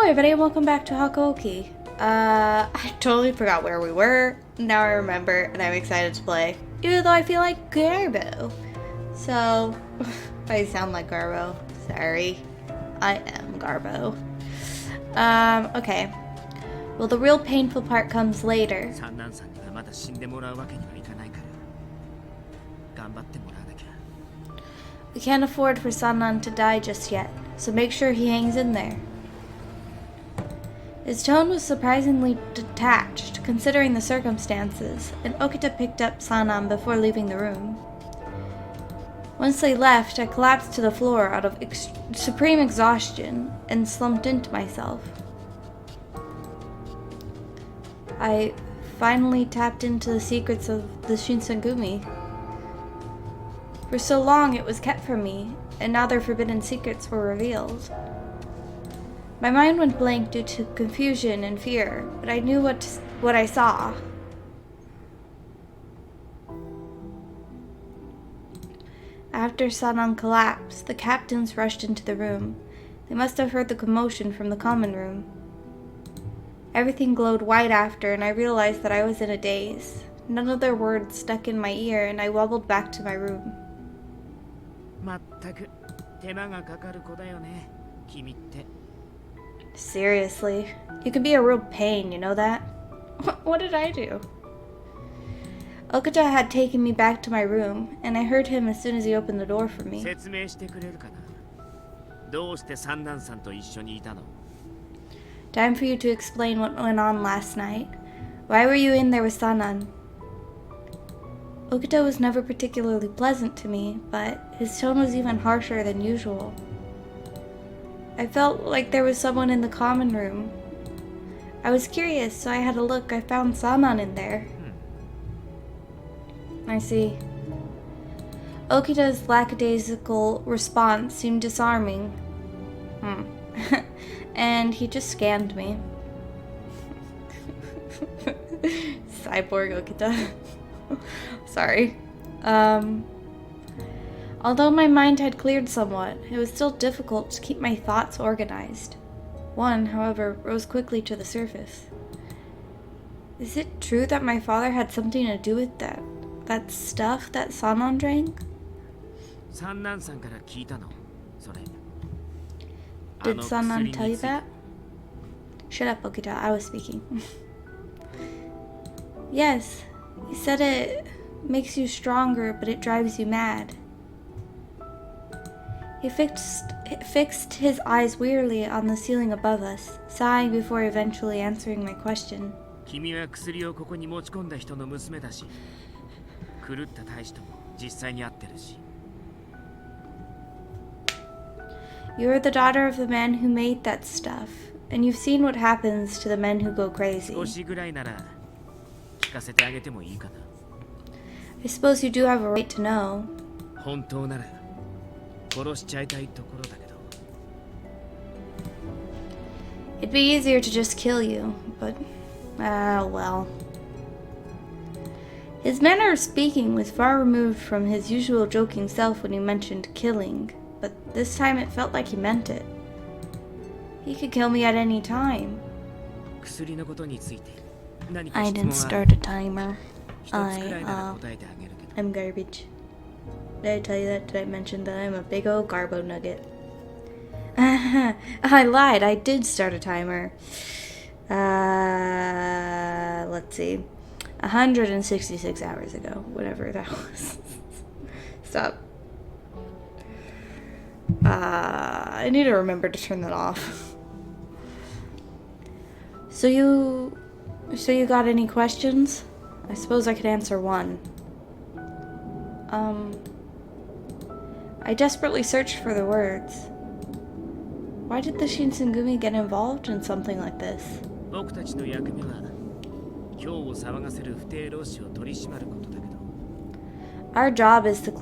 Hello everybody and welcome back to Hakuoki. I totally forgot where we were. Now I remember and I'm excited to play. Even though I feel like Garbo. So, if I sound like Garbo, sorry. I am Garbo. Okay. Well, the real painful part comes later. We can't afford for Sannan to die just yet, so make sure he hangs in there. His tone was surprisingly detached, considering the circumstances, and Okita picked up Sannan before leaving the room. Once they left, I collapsed to the floor out of supreme exhaustion and slumped into myself. I finally tapped into the secrets of the Shinsengumi. For so long it was kept from me, and now their forbidden secrets were revealed. My mind went blank due to confusion and fear, but I knew what I saw. After Sannan collapsed, the captains rushed into the room. They must have heard the commotion from the common room. Everything glowed white after, and I realized that I was in a daze. None of their words stuck in my ear, and I wobbled back to my room. Seriously, you can be a real pain, you know that? What did I do? Okita had taken me back to my room, and I heard him as soon as he opened the door for me. Time for you to explain what went on last night. Why were you in there with Sannan? Okita was never particularly pleasant to me, but his tone was even harsher than usual. I felt like there was someone in the common room. I was curious, so I had a look. I found Sannan in there. I see. Okita's lackadaisical response seemed disarming. And he just scanned me. Cyborg Okita. Sorry. Although my mind had cleared somewhat, it was still difficult to keep my thoughts organized. One, however, rose quickly to the surface. Is it true that my father had something to do with that stuff that Sannan drank? Did Sannan tell you that? Shut up, Okita. I was speaking. Yes. He said it makes you stronger, but it drives you mad. He fixed his eyes wearily on the ceiling above us, sighing before eventually answering my question. You're the daughter of the man who made that stuff, and you've seen what happens to the men who go crazy. I suppose you do have a right to know. It'd be easier to just kill you, but, well. His manner of speaking was far removed from his usual joking self when he mentioned killing, but this time it felt like he meant it. He could kill me at any time. I didn't start a timer. I'm garbage. Did I tell you that? Did I mention that I'm a big old Garbo nugget? I lied. I did start a timer. Let's see. 166 hours ago. Whatever that was. Stop. I need to remember to turn that off. So you got any questions? I suppose I could answer one. I desperately searched for the words. Why did the Shinsengumi get involved in something like this? Our job is to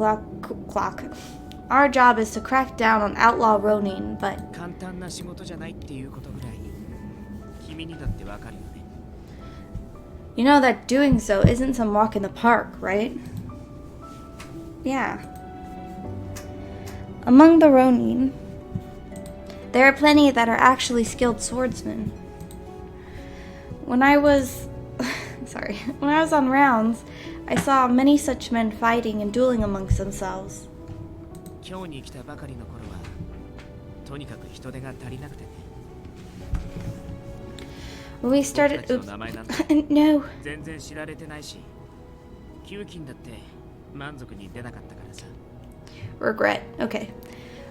Our job is to crack down on outlaw Ronin, but you know that doing so isn't some walk in the park, right? Yeah. Among the Ronin, There are plenty that are actually skilled swordsmen. When I was on rounds, I saw many such men fighting and dueling amongst themselves. When we started... No. Regret. Okay.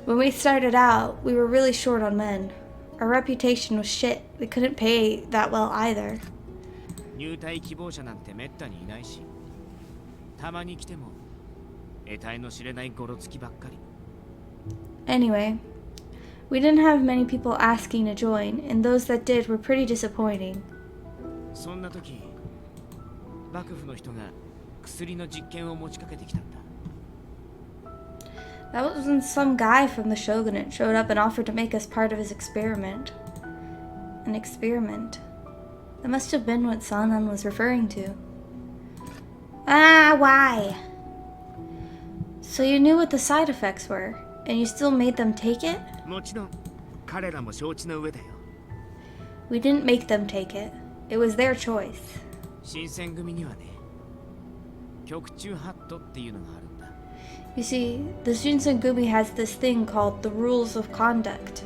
When we started out, we were really short on men. Our reputation was shit. We couldn't pay that well either. Anyway, we didn't have many people asking to join, and those that did were pretty disappointing. That was when some guy from the shogunate showed up and offered to make us part of his experiment. An experiment. That must have been what Sanan was referring to. Why? So you knew what the side effects were, and you still made them take it? We didn't make them take it. It was their choice. You see, the Shinsengumi has this thing called the Rules of Conduct.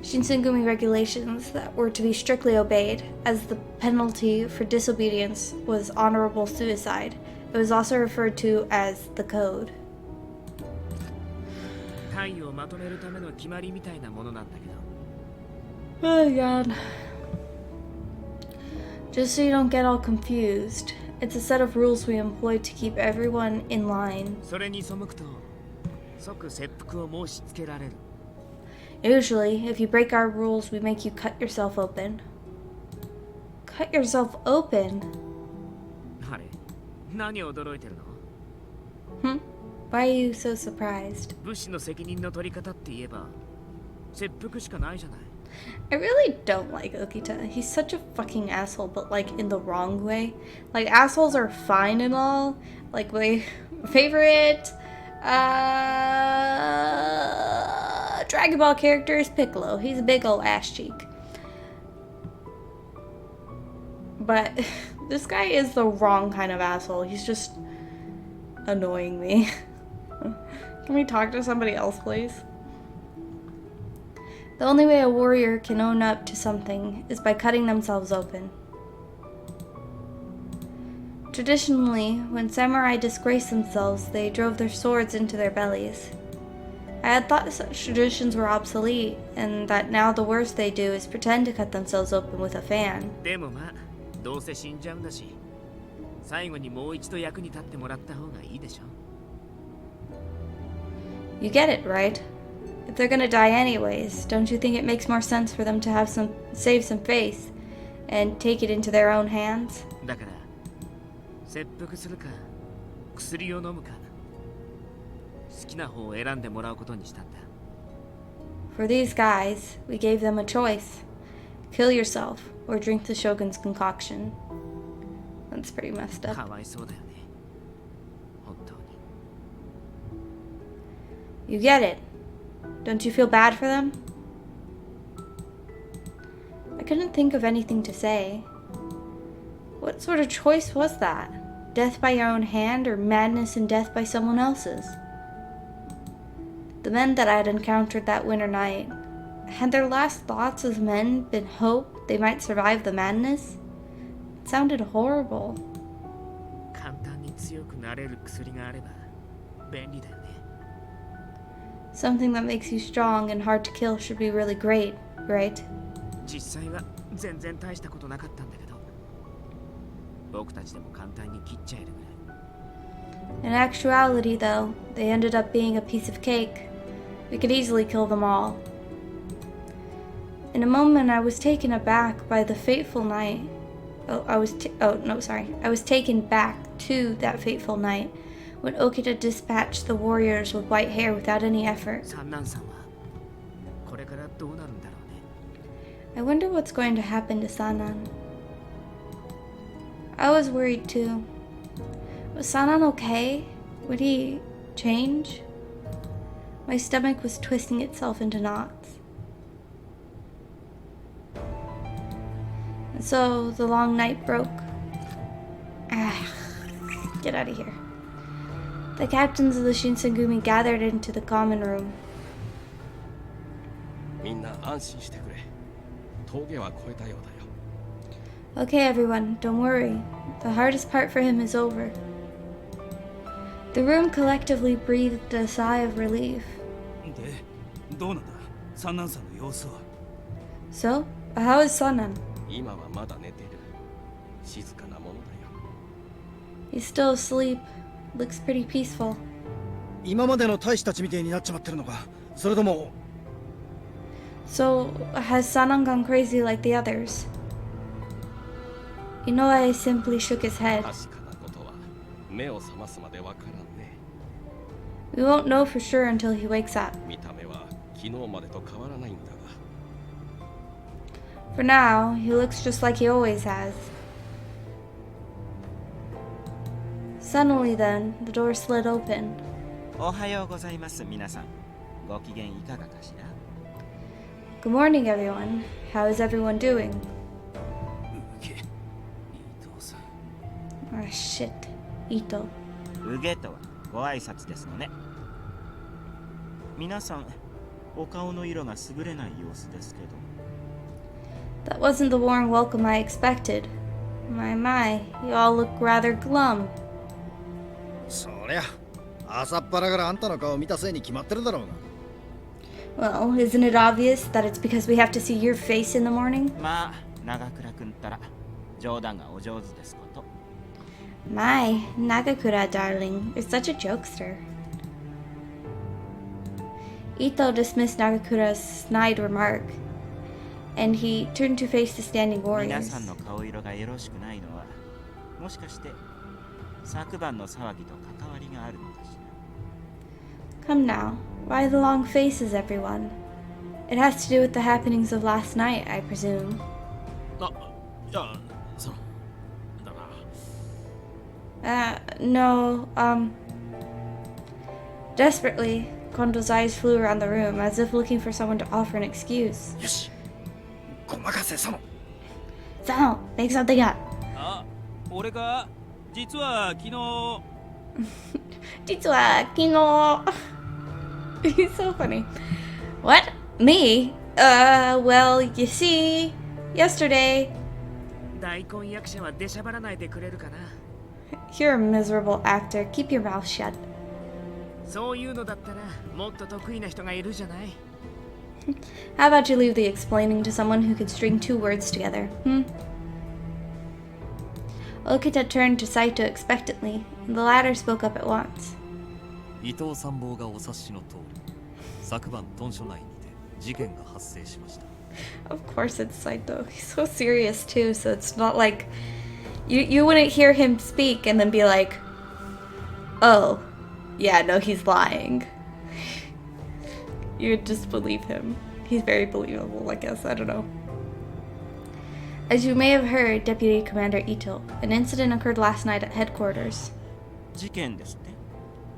Shinsengumi regulations that were to be strictly obeyed, as the penalty for disobedience was honorable suicide. It was also referred to as the Code. Oh god. Just so you don't get all confused, it's a set of rules we employ to keep everyone in line. Usually, if you break our rules, we make you cut yourself open. Cut yourself open? Why are you so surprised? I really don't like Okita. He's such a fucking asshole, but like in the wrong way. Like, assholes are fine and all. Like, my favorite Dragon Ball character is Piccolo. He's a big ol' ass cheek. But this guy is the wrong kind of asshole. He's just annoying me. Can we talk to somebody else, please? The only way a warrior can own up to something is by cutting themselves open. Traditionally, when samurai disgraced themselves, they drove their swords into their bellies. I had thought such traditions were obsolete, and that now the worst they do is pretend to cut themselves open with a fan. You get it, right? If they're gonna die anyways, don't you think it makes more sense for them to have save some face and take it into their own hands? For these guys, we gave them a choice. Kill yourself or drink the Shogun's concoction. That's pretty messed up. You get it. Don't you feel bad for them? I couldn't think of anything to say. What sort of choice was that? Death by your own hand or madness and death by someone else's? The men that I had encountered that winter night, had their last thoughts as men been hope they might survive the madness? It sounded horrible. Something that makes you strong and hard to kill should be really great, right? In actuality, though, they ended up being a piece of cake. We could easily kill them all. In a moment, I was taken aback by the fateful night. I was taken back to that fateful night when Okita dispatched the warriors with white hair without any effort. I wonder what's going to happen to Sanan. I was worried too. Was Sanan okay? Would he change? My stomach was twisting itself into knots. And so the long night broke. Get out of here. The captains of the Shinsengumi gathered into the common room. Okay, everyone, don't worry. The hardest part for him is over. The room collectively breathed a sigh of relief. So, how is Sanan? He's still asleep. Looks pretty peaceful. So, has Sanan gone crazy like the others? Inoue simply shook his head. We won't know for sure until he wakes up. For now, he looks just like he always has. Suddenly then, the door slid open. Good morning, everyone. How is everyone doing? Ah, shit. Ito. That wasn't the warm welcome I expected. My, you all look rather glum. Well, isn't it obvious that it's because we have to see your face in the morning? My, Nagakura, darling, you're such a jokester. Ito dismissed Nagakura's snide remark, and he turned to face the standing warriors. Come now, why the long faces, everyone? It has to do with the happenings of last night, I presume. No, Desperately, Kondo's eyes flew around the room, as if looking for someone to offer an excuse. Sano, make something up. He's so funny. What? Me? Well, you see, yesterday... You're a miserable actor. Keep your mouth shut. How about you leave the explaining to someone who could string two words together, Okita turned to Saito expectantly, and the latter spoke up at once. Of course it's Saito. He's so serious too, so it's not like... You wouldn't hear him speak and then be like, oh, yeah, no, he's lying. You would just believe him. He's very believable, I guess. I don't know. As you may have heard, Deputy Commander Ito, an incident occurred last night at headquarters.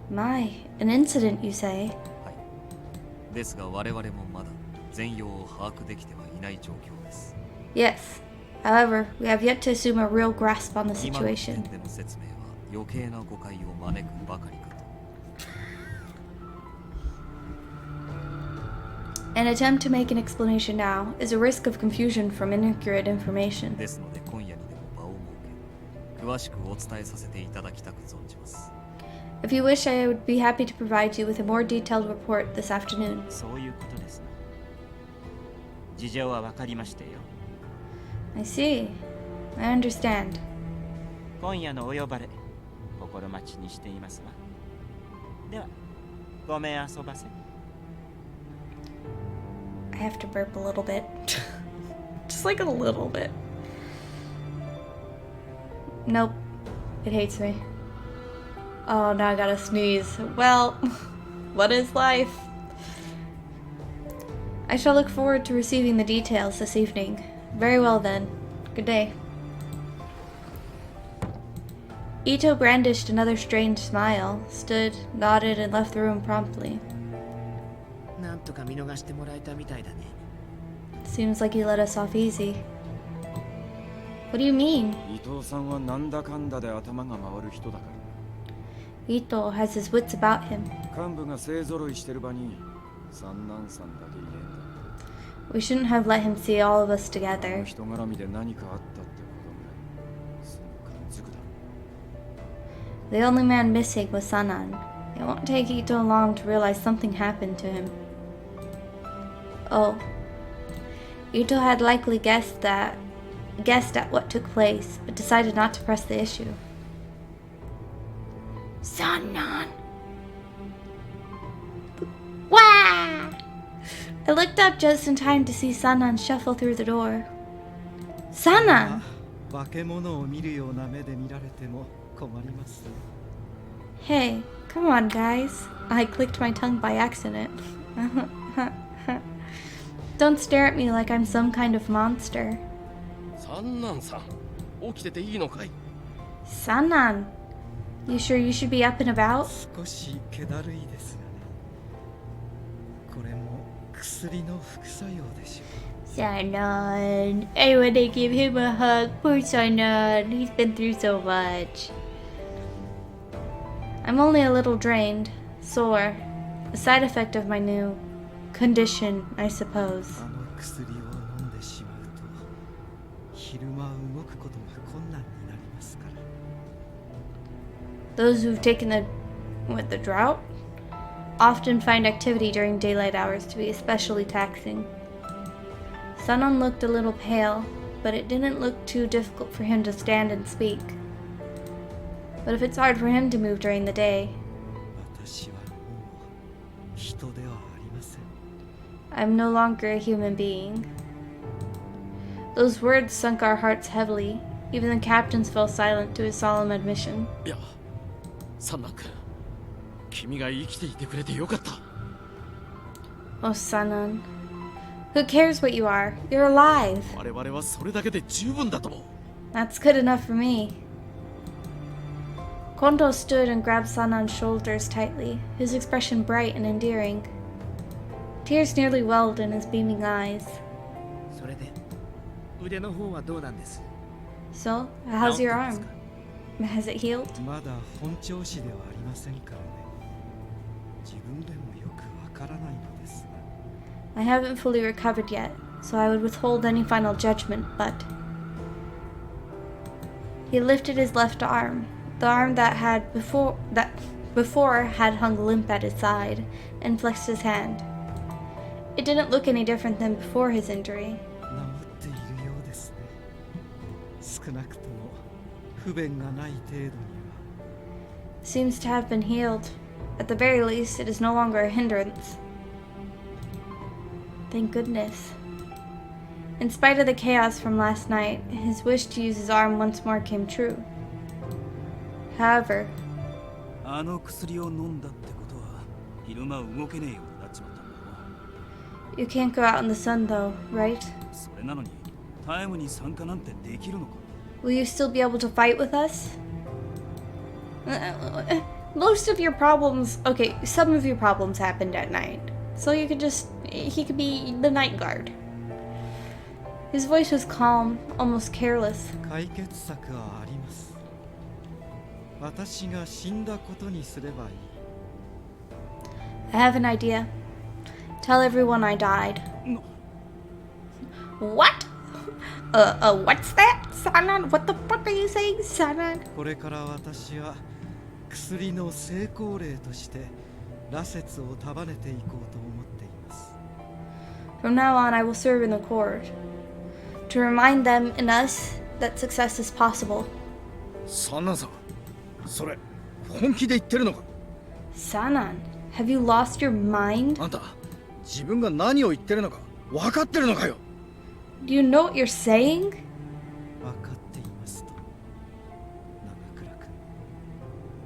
My, an incident, you say? Yes. However, we have yet to assume a real grasp on the situation. An attempt to make an explanation now is a risk of confusion from inaccurate information. If you wish, I would be happy to provide you with a more detailed report this afternoon. I see. I understand. I have to burp a little bit. Just like a little bit. Nope. It hates me. Oh, now I gotta sneeze. Well, what is life? I shall look forward to receiving the details this evening. Very well then. Good day. Ito brandished another strange smile, stood, nodded, and left the room promptly. なんとか見逃してもらえたみたいだね。 Seems like he let us off easy. What do you mean? 伊藤さんはなんだかんだで頭が回る人だから。 Ito has his wits about him. 幹部が勢ぞろいしてる場に三男さんだけいねえんだ。 We shouldn't have let him see all of us together. 人絡みで何かあったってことぐらいすぐ感づくだろ。 The only man missing was Sanan. It won't take Ito long to realize something happened to him. Oh. Ito had likely guessed at what took place, but decided not to press the issue. Sanan! Wah! I looked up just in time to see Sanan shuffle through the door. Sanan! Hey, come on, guys. I clicked my tongue by accident. Don't stare at me like I'm some kind of monster. 三男さん、起きてていいのかい？ Sanan, you sure you should be up and about? 少し気だるいですがね。これも薬の副作用でしょう。 Sanan, I want to give him a hug. Poor Sanan, he's been through so much. I'm only a little drained, sore, a side effect of my new condition, I suppose. あの薬を飲んでしまうと昼間動くことが困難になりますから。 Those who've taken the drought often find activity during daylight hours to be especially taxing. Sanan looked a little pale, but it didn't look too difficult for him to stand and speak. But if it's hard for him to move during the day, 私はもう人ではありません。 I'm no longer a human being. Those words sunk our hearts heavily. Even the captains fell silent to his solemn admission. いや、三男君、君が生きていてくれてよかった。 Oh, Sanan. Who cares what you are? You're alive. 我々はそれだけで十分だと思う。 That's good enough for me. Kondo stood and grabbed Sanan's shoulders tightly, his expression bright and endearing. Tears nearly welled in his beaming eyes. それで腕の方はどうなんです？ So, how's your arm? Has it healed? まだ本調子ではありませんからね。自分でもよくわからないのですが。 I haven't fully recovered yet, so I would withhold any final judgment, but... He lifted his left arm, the arm that before had hung limp at his side, and flexed his hand. It didn't look any different than before his injury. 治っているようですね。少なくとも不便がない程度には。 Seems to have been healed. At the very least, it is no longer a hindrance. Thank goodness. In spite of the chaos from last night, his wish to use his arm once more came true. However, あの薬を飲んだってことは昼間動けねえようになっちまったんだろ。 you can't go out in the sun though, right? それなのにタイムに参加なんてできるのか。 Will you still be able to fight with us? Most of your problems, okay, some of your problems happened at night. So he could be the night guard. His voice was calm, almost careless. 解決策はあります。私が死んだことにすればいい。 I have an idea. Tell everyone I died. No. What? What's that? Sanan? What the fuck are you saying, Sanan? これから私は薬の成功例として羅刹を束ねていこうと思っています。 From now on, I will serve in the court. To remind them and us that success is possible. 三男さん、それ本気で言ってるのか？ Sanan, have you lost your mind? あんた自分が何を言ってるのか分かってるのかよ？ Do you know what you're saying? 分かっていますと。長倉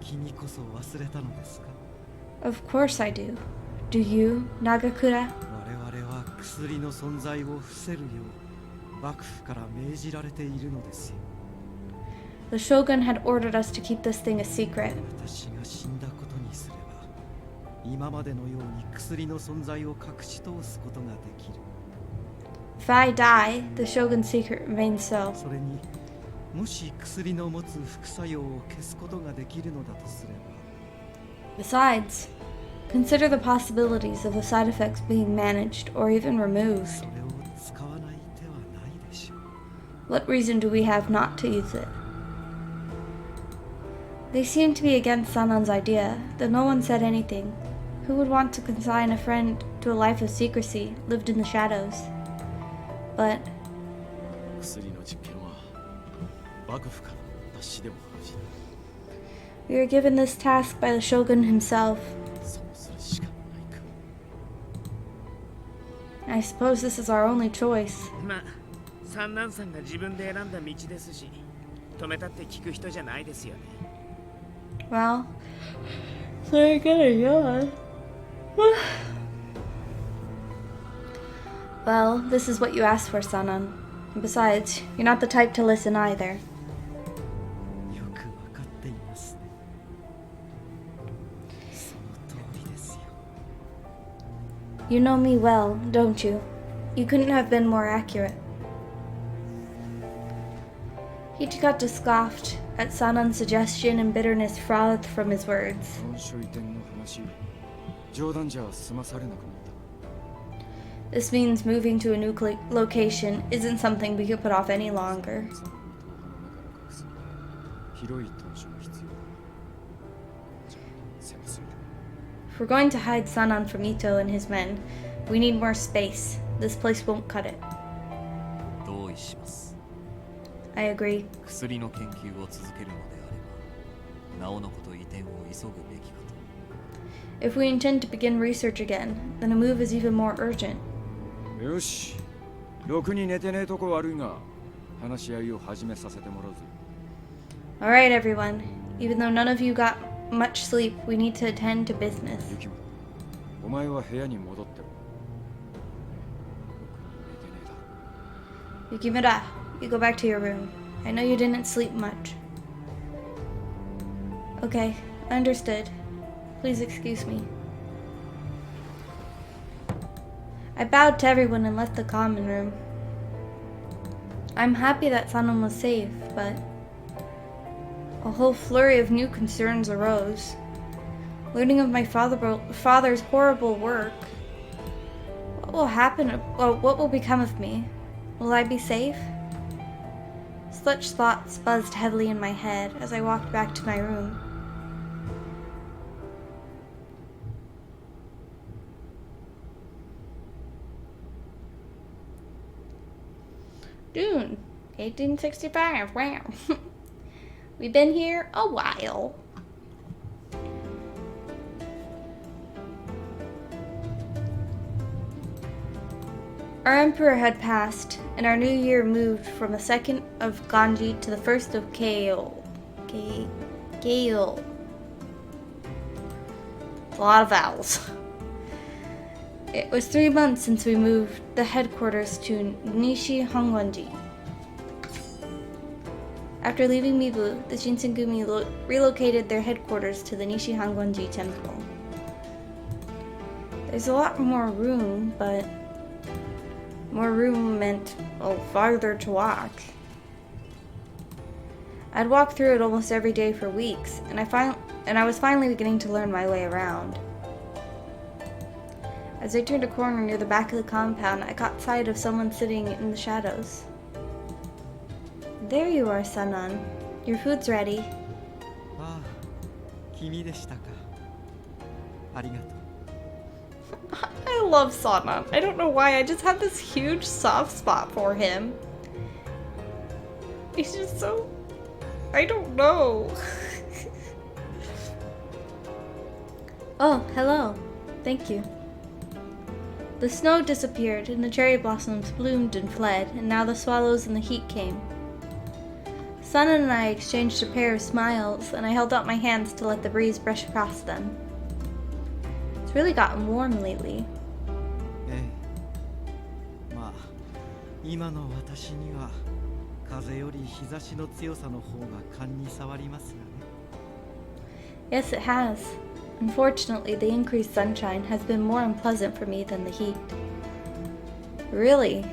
君、君こそ忘れたのですか？ Of course I do. Do you, Nagakura? 我々は薬の存在を伏せるよう幕府から命じられているのですよ。 The shogun had ordered us to keep this thing a secret. 私が死んだことにすれば今までのように薬の存在を隠し通すことができる。 If I die, the Shogun's secret remains so. それにもし薬の持つ副作用を消すことができるのだとすれば、 Besides, consider the possibilities of the side effects being managed or even removed. それを使わない手はないでしょう。 What reason do we have not to use it? They seemed to be against Sanon's idea, though no one said anything. Who would want to consign a friend to a life of secrecy, lived in the shadows? But 薬の実験は幕府からの脱死でも話だ。 we were given this task by the Shogun himself. そうするしかないか。 I suppose this is our only choice. まあ三男さんが自分で選んだ道ですし、止めたって聞く人じゃないですよね。 Well, so I gotta yawn. Well, this is what you asked for, Sanan. And besides, you're not the type to listen either. よくわかっていますね。その通りですよ。 You know me well, don't you? You couldn't have been more accurate. Hichikata scoffed at Sanan's suggestion, and bitterness frothed from his words. 本書移転の話、冗談じゃ済まされなくなった。 This means moving to a new location isn't something we could put off any longer. そのことを鼻目から隠すには広い投書が必要だ。じゃあ狭すぎる。 If we're going to hide Sanan from Ito and his men, we need more space. This place won't cut it. 同意します。 I agree. 薬の研究を続けるのであれば、なおのこと移転を急ぐべきかと。 If we intend to begin research again, then a move is even more urgent. よし、ろくに寝てねえとこ悪いが、話し合いを始めさせてもらうぜ。 Alright, everyone. Even though none of you got much sleep, we need to attend to business. ユキモ、お前は部屋に戻ってろ。ろくに寝てねえだろ。 Yukimura, you go back to your room. I know you didn't sleep much. Okay, understood. Please excuse me. I bowed to everyone and left the common room. I'm happy that Sanon was safe, but a whole flurry of new concerns arose. Learning of my father's horrible work. What will happen? What will become of me? Will I be safe? Such thoughts buzzed heavily in my head as I walked back to my room. June 1865. Wow. We've been here a while. Our emperor had passed, and our new year moved from the 2nd of Ganji to the 1st of Kale. Kale. A lot of vowels. It was 3 months since we moved the headquarters to Nishi Hongwanji. After leaving Mibu, the Shinsengumi relocated their headquarters to the Nishi Hongwanji temple. There's a lot more room, but more room meant farther to walk. I'd walk through it almost every day for weeks, and I was finally beginning to learn my way around. As I turned a corner near the back of the compound, I caught sight of someone sitting in the shadows. There you are, Sanan. Your food's ready. ああ、君でしたか。ありがとう。 I love Sanan. I don't know why, I just have this huge soft spot for him. He's just so... I don't know. Oh, hello. Thank you. The snow disappeared, and the cherry blossoms bloomed and fled, and now the swallows and the heat came. Sanan and I exchanged a pair of smiles, and I held out my hands to let the breeze brush across them. It's really gotten warm lately. ええ。まあ、今の私には風より日差しの強さの方が勘に触りますがね。 Yes, it has. Unfortunately, the increased sunshine has been more unpleasant for me than the heat. Really?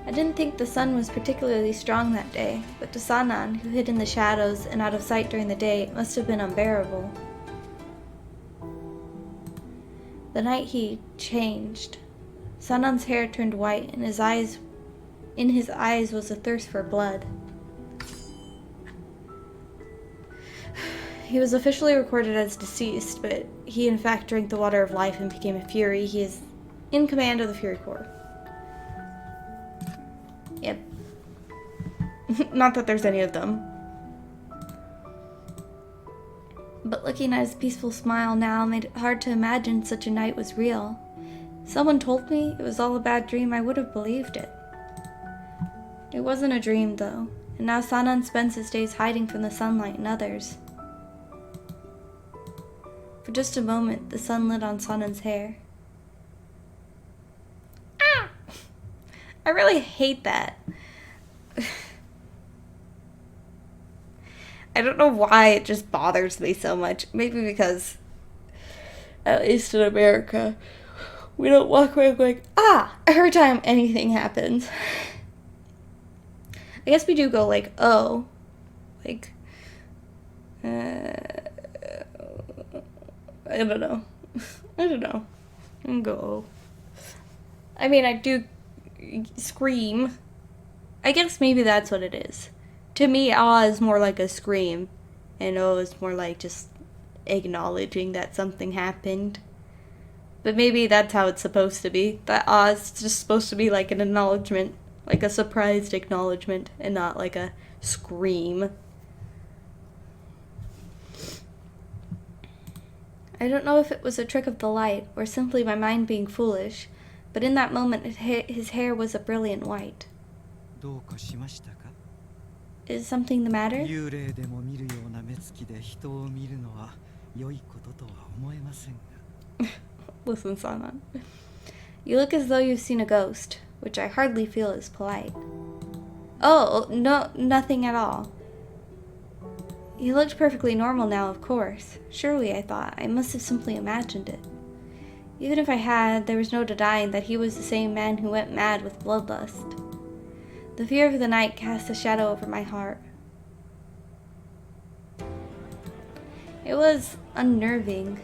I didn't think the sun was particularly strong that day, but to Sanan, who hid in the shadows and out of sight during the day, it must have been unbearable. The night he changed. Sanan's hair turned white, and in his eyes was a thirst for blood. He was officially recorded as deceased, but he in fact drank the water of life and became a Fury. He is in command of the Fury Corps. Yep. Not that there's any of them. But looking at his peaceful smile now made it hard to imagine such a night was real. If someone told me it was all a bad dream, I would have believed it. It wasn't a dream, though, and now Sanan spends his days hiding from the sunlight and others. For just a moment, the sun lit on Sanan's hair. Ah! I really hate that. I don't know why it just bothers me so much. Maybe because, at least in America, we don't walk around going, ah, every time anything happens. I guess we do go like, oh. Like, I don't know. I don't know. Go. I mean, I do scream. I guess maybe that's what it is. To me, ah is more like a scream, and oh is more like just acknowledging that something happened. But maybe that's how it's supposed to be. That ah is just supposed to be like an acknowledgement, like a surprised acknowledgement, and not like a scream. I don't know if it was a trick of the light, or simply my mind being foolish, but in that moment his hair was a brilliant white. どうかしましたか? Is something the matter? 幽霊でも見るような目つきで人を見るのは良いこととは思えませんが。 Listen, Sanan. You look as though you've seen a ghost, which I hardly feel is polite. Oh, no, nothing at all. He looked perfectly normal now, of course. Surely, I thought, I must have simply imagined it. Even if I had, there was no denying that he was the same man who went mad with bloodlust. The fear of the night cast a shadow over my heart. It was unnerving.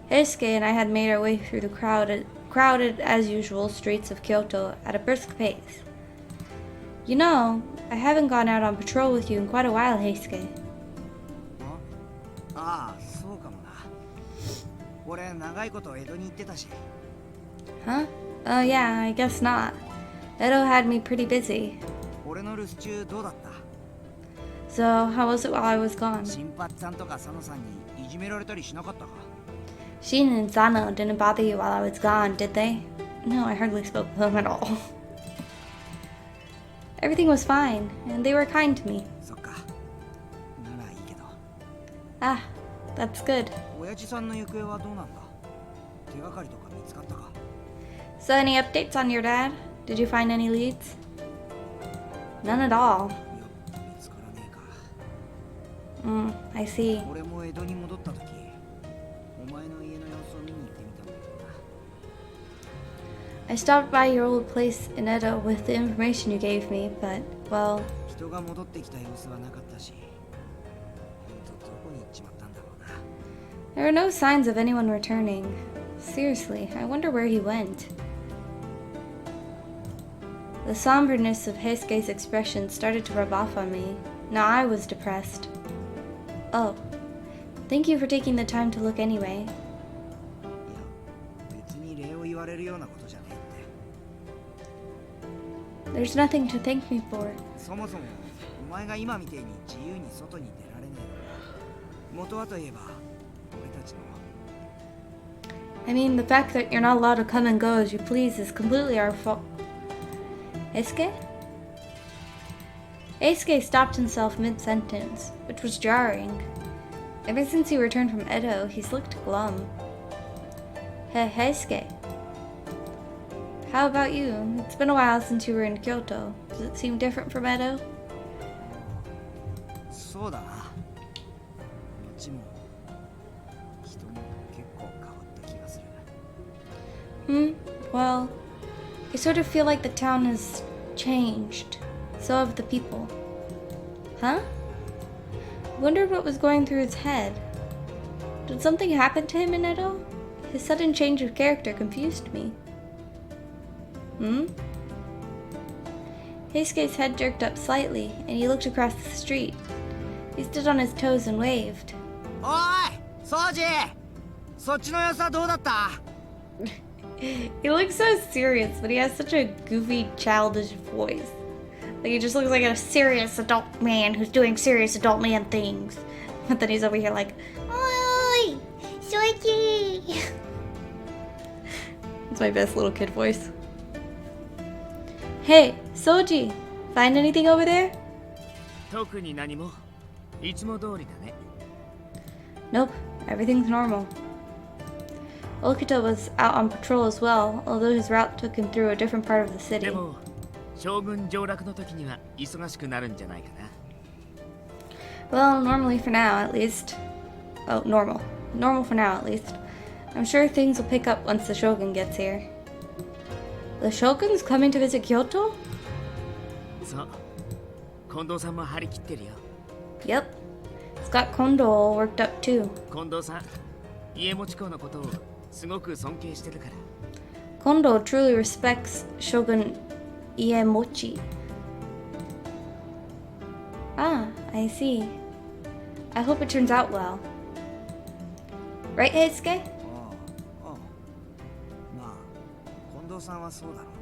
Heisuke and I had made our way through the crowded as usual streets of Kyoto at a brisk pace. You know, I haven't gone out on patrol with you in quite a while, Heisuke. ああ、そうかもな。俺長いこと江戸に行ってたし。 Huh? Oh yeah, I guess not. Edo had me pretty busy. 俺の留守中どうだった? So, how was it while I was gone? 新八さんとか佐野さんにいじめられたりしなかったか? Shin and Sano didn't bother you while I was gone, did they? No, I hardly spoke with them at all. Everything was fine, and they were kind to me. そっか。ならいいけど。 Ah, that's good. 親父さんの行方はどうなんだ? 手がかりとか見つかったか? So, any updates on your dad? Did you find any leads? None at all. いや、見つからねえか。 I see. 俺も江戸に戻った時、お前の家の様子を見に行ってみたんだけどな。 I stopped by your old place in Edo with the information you gave me, but, well... 人が戻ってきた様子はなかったし、どこに行っちまったんだろうな。 There were no signs of anyone returning. Seriously, I wonder where he went. The somberness of Heisuke's expression started to rub off on me. Now I was depressed. Oh. Thank you for taking the time to look anyway. いや、別に礼を言われるようなことじゃねえって。 There's nothing to thank me for. そもそもお前が今みてえに自由に外に出られねえのは元はといえば俺たちの I mean, the fact that you're not allowed to come and go as you please is completely our fault. Heisuke? Heisuke stopped himself mid-sentence, which was jarring. Ever since he returned from Edo, he's looked glum. Hey, Heisuke. How about you? It's been a while since you were in Kyoto. Does it seem different from Edo? そうだな。こっちも Well, I sort of feel like the town has changed. So have the people. Huh? I wondered what was going through his head. Did something happen to him in Edo? His sudden change of character confused me. Heisuke's head jerked up slightly, and he looked across the street. He stood on his toes and waved. おい掃除そっちの様子はどうだった He looks so serious, but he has such a goofy, childish voice. Like, he just looks like a serious adult man who's doing serious adult man things. But then he's over here like, Oi! Soichi! It's my best little kid voice. Hey, Soji! Find anything over there? 特に何もいつも通りだね Nope, everything's normal. Okita was out on patrol as well, although his route took him through a different part of the city. でも将軍上洛の時には忙しくなるんじゃないかな Well, normally for now, at least. Oh, normal. Normal for now, at least. I'm sure things will pick up once the Shogun gets here. The Shogun's coming to visit Kyoto? そう近藤さんも張り切ってるよ Yep. It's got Kondo all worked up too. 近藤さん家持公のことをすごく尊敬してるから Kondo truly respects Shogun Iemochi. Ah, I see. I hope it turns out well. Right, Heisuke? ああまあ近藤さんはそうだろうな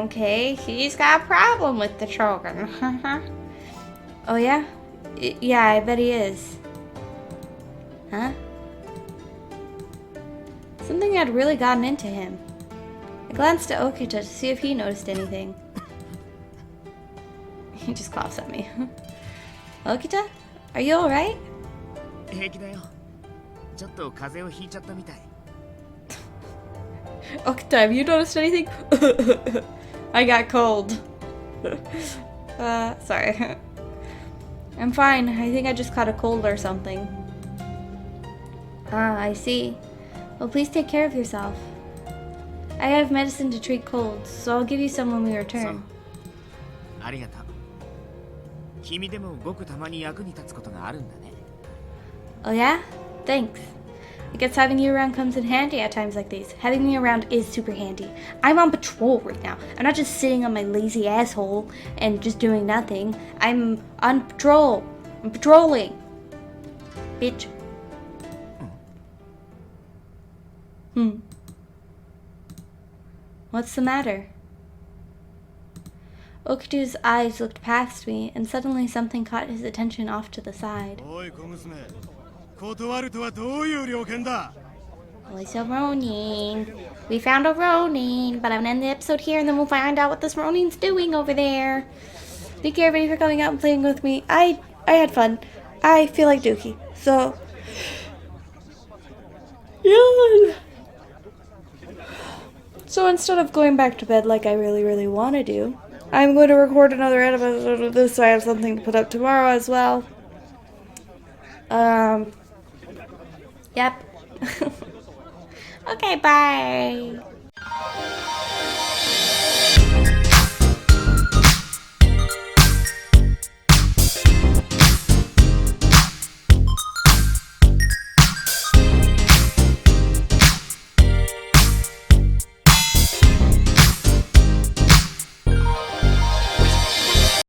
Okay, he's got a problem with the Shogun. Oh yeah? Yeah, I bet he is. Huh? Something had really gotten into him. I glanced at Okita to see if he noticed anything. He just coughs at me. Okita? Are you alright? 平気だよちょっと風邪をひいちゃったみたい Okita, have you noticed anything? I got cold. Sorry. I'm fine. I think I just caught a cold or something. Ah, I see. Well, please take care of yourself. I have medicine to treat colds, so I'll give you some when we そう return. ありがとう君でもごくたまに役に立つことがあるんだね Oh yeah? Thanks. I guess having you around comes in handy at times like these. Having me around is super handy. I'm on patrol right now. I'm not just sitting on my lazy asshole and just doing nothing. I'm on patrol. I'm patrolling. Bitch. What's the matter? Okitu's eyes looked past me, and suddenly something caught his attention off to the side. おい小娘断るとはどういう了見だ Oh, it's a Ronin. We found a Ronin, but I'm gonna end the episode here and then we'll find out what this Ronin's doing over there. Thank you everybody for coming out and playing with me. I had fun. I feel like Dookie. So yeah. So instead of going back to bed like I really want to do, I'm going to record another episode of this so I have something to put up tomorrow as well. Yep. Okay, bye.